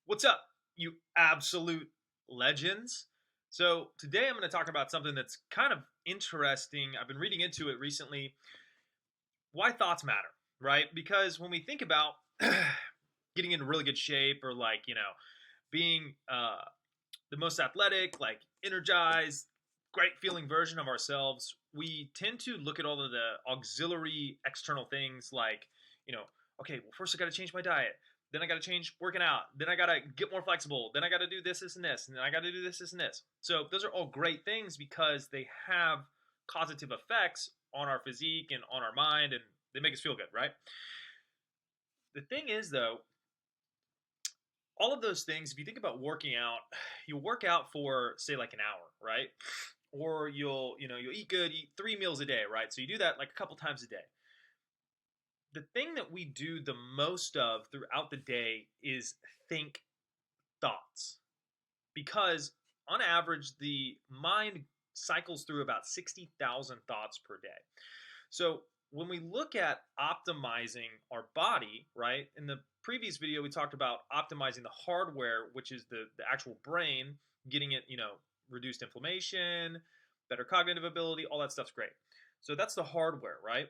What's up, you absolute legends? So, today I'm going to talk about something that's kind of interesting. I've been reading into it recently. Why thoughts matter, right? Because when we think about getting into really good shape or, being the most athletic, like energized, great feeling version of ourselves, we tend to look at all of the auxiliary external things like, you know, okay, well, first I got to change my diet. Then I got to change working out. Then I got to get more flexible. Then I got to do this, this, and this. And then I got to do this, this, and this. So those are all great things because they have causative effects on our physique and on our mind, and they make us feel good, right? The thing is, though, all of those things, if you think about working out, you'll work out for, say, like an hour, right? Or you'll eat good, eat 3 meals a day, right? So you do that like a couple times a day. The thing that we do the most of throughout the day is think thoughts, because on average the mind cycles through about 60,000 thoughts per day. So when we look at optimizing our body, right, in the previous video we talked about optimizing the hardware, which is the actual brain, getting it, reduced inflammation, better cognitive ability, all that stuff's great. So that's the hardware, right?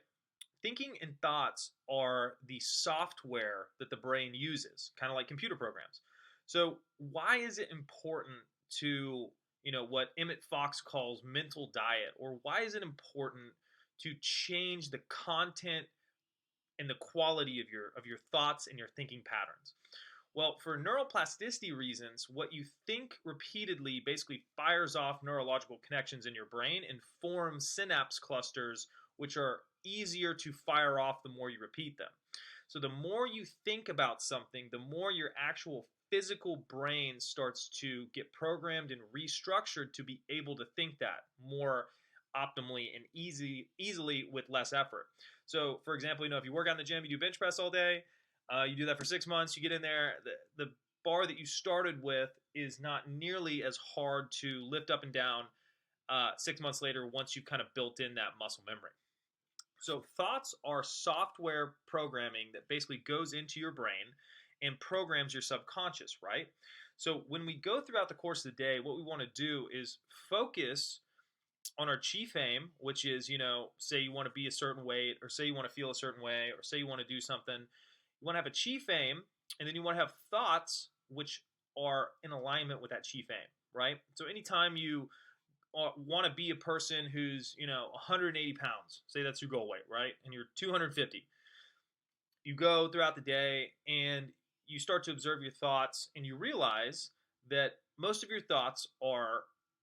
Thinking and thoughts are the software that the brain uses, kind of like computer programs. So why is it important to, what Emmett Fox calls mental diet, or why is it important to change the content and the quality of your thoughts and your thinking patterns? Well, for neuroplasticity reasons, what you think repeatedly basically fires off neurological connections in your brain and forms synapse clusters, which are easier to fire off the more you repeat them. So the more you think about something, the more your actual physical brain starts to get programmed and restructured to be able to think that more optimally and easily with less effort. So, for example, if you work out in the gym, you do bench press all day, you do that for 6 months, you get in there, the bar that you started with is not nearly as hard to lift up and down 6 months later once you've kind of built in that muscle memory. So thoughts are software programming that basically goes into your brain and programs your subconscious, right? So when we go throughout the course of the day, what we want to do is focus on our chief aim, which is, say you want to be a certain weight, or say you want to feel a certain way, or say you want to do something. You want to have a chief aim, and then you want to have thoughts which are in alignment with that chief aim, right? So anytime you want to be a person who's 180 pounds, say that's your goal weight, right, and you're 250, you go throughout the day and you start to observe your thoughts, and you realize that most of your thoughts are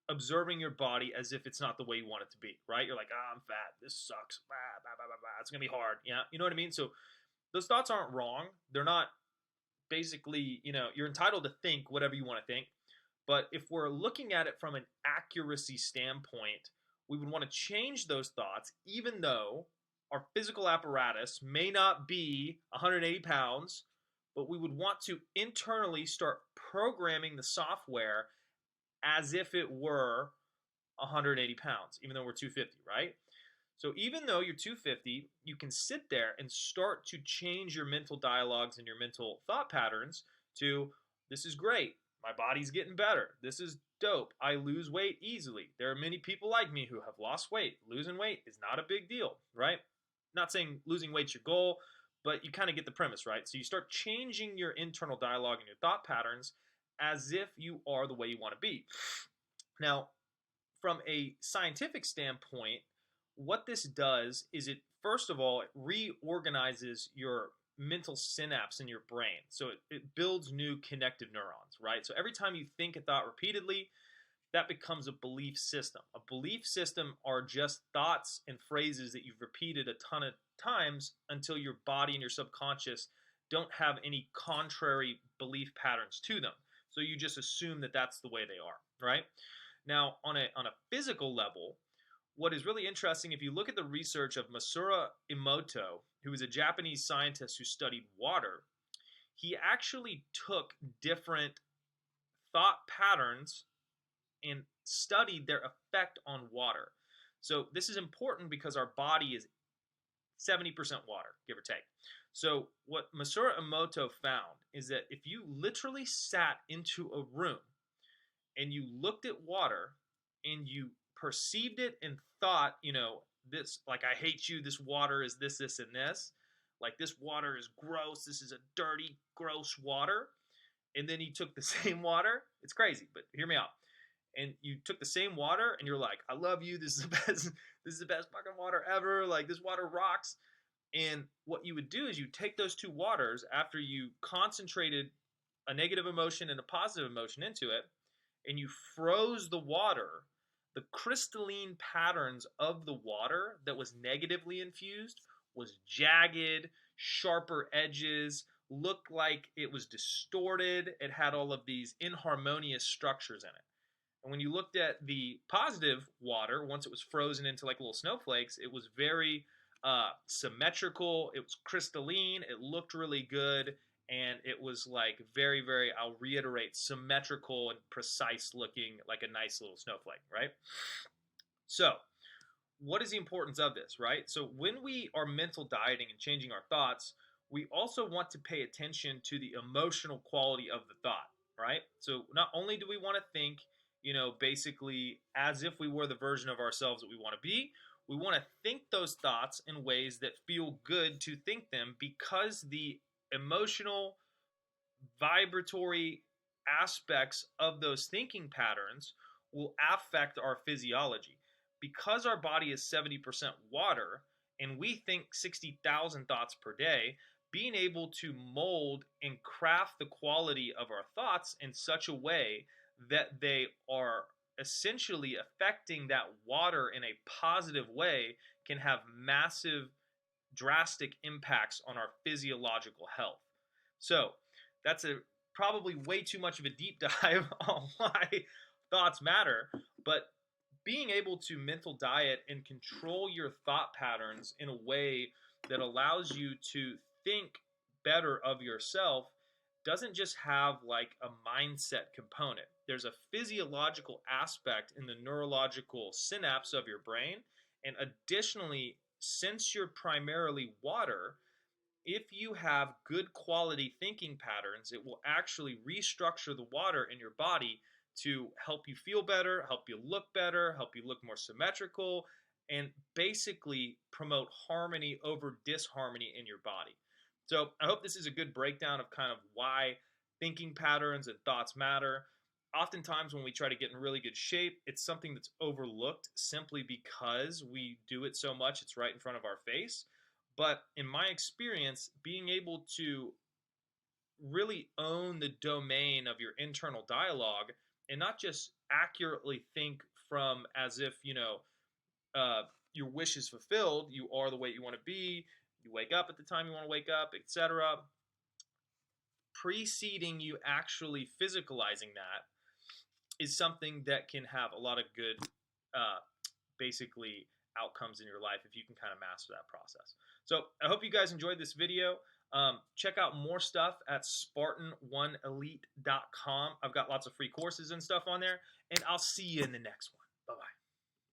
observing your body as if it's not the way you want it to be, right? You're like, I'm fat, this sucks, it's gonna be hard, yeah, you know what I mean? So those thoughts aren't wrong. They're not, basically, you're entitled to think whatever you want to think. But if we're looking at it from an accuracy standpoint, we would want to change those thoughts, even though our physical apparatus may not be 180 pounds, but we would want to internally start programming the software as if it were 180 pounds, even though we're 250, right? So even though you're 250, you can sit there and start to change your mental dialogues and your mental thought patterns to, this is great, my body's getting better, this is dope, I lose weight easily, there are many people like me who have lost weight, losing weight is not a big deal, right? Not saying losing weight's your goal, but you kind of get the premise, right? So you start changing your internal dialogue and your thought patterns as if you are the way you want to be. Now, from a scientific standpoint, what this does is it, first of all, it reorganizes your mental synapse in your brain. So it builds new connective neurons, right? So every time you think a thought repeatedly, that becomes a belief system. A belief system are just thoughts and phrases that you've repeated a ton of times until your body and your subconscious don't have any contrary belief patterns to them. So you just assume that that's the way they are, right? Now, on a physical level, what is really interesting, if you look at the research of Masaru Emoto, who is a Japanese scientist who studied water, he actually took different thought patterns and studied their effect on water. So this is important because our body is 70% water, give or take. So what Masaru Emoto found is that if you literally sat into a room and you looked at water and you perceived it and thought, this, like, I hate you, this water is this, and this, like, this water is gross, this is a dirty, gross water. And then you took the same water, it's crazy, but hear me out. And you took the same water and you're like, I love you, this is the best, this is the best fucking water ever, like, this water rocks. And what you would do is you take those two waters after you concentrated a negative emotion and a positive emotion into it, and you froze the water. The crystalline patterns of the water that was negatively infused was jagged, sharper edges, looked like it was distorted. It had all of these inharmonious structures in it. And when you looked at the positive water, once it was frozen into like little snowflakes, it was very symmetrical. It was crystalline. It looked really good. And it was like very, very, I'll reiterate, symmetrical and precise looking, like a nice little snowflake, right? So what is the importance of this, right? So when we are mental dieting and changing our thoughts, we also want to pay attention to the emotional quality of the thought, right? So not only do we want to think, basically as if we were the version of ourselves that we want to be, we want to think those thoughts in ways that feel good to think them, because the emotional, vibratory aspects of those thinking patterns will affect our physiology. Because our body is 70% water and we think 60,000 thoughts per day, being able to mold and craft the quality of our thoughts in such a way that they are essentially affecting that water in a positive way can have massive, drastic impacts on our physiological health. So that's probably way too much of a deep dive on why thoughts matter, but being able to mental diet and control your thought patterns in a way that allows you to think better of yourself doesn't just have like a mindset component. There's a physiological aspect in the neurological synapse of your brain. And additionally, since you're primarily water, if you have good quality thinking patterns, it will actually restructure the water in your body to help you feel better, help you look better, help you look more symmetrical, and basically promote harmony over disharmony in your body. So I hope this is a good breakdown of kind of why thinking patterns and thoughts matter. Oftentimes when we try to get in really good shape, it's something that's overlooked simply because we do it so much, it's right in front of our face. But in my experience, being able to really own the domain of your internal dialogue and not just accurately think from as if, your wish is fulfilled, you are the way you want to be, you wake up at the time you want to wake up, etc. Preceding you actually physicalizing that is something that can have a lot of good, basically, outcomes in your life if you can kind of master that process. So I hope you guys enjoyed this video. Check out more stuff at Spartan1elite.com. I've got lots of free courses and stuff on there, and I'll see you in the next one. Bye-bye.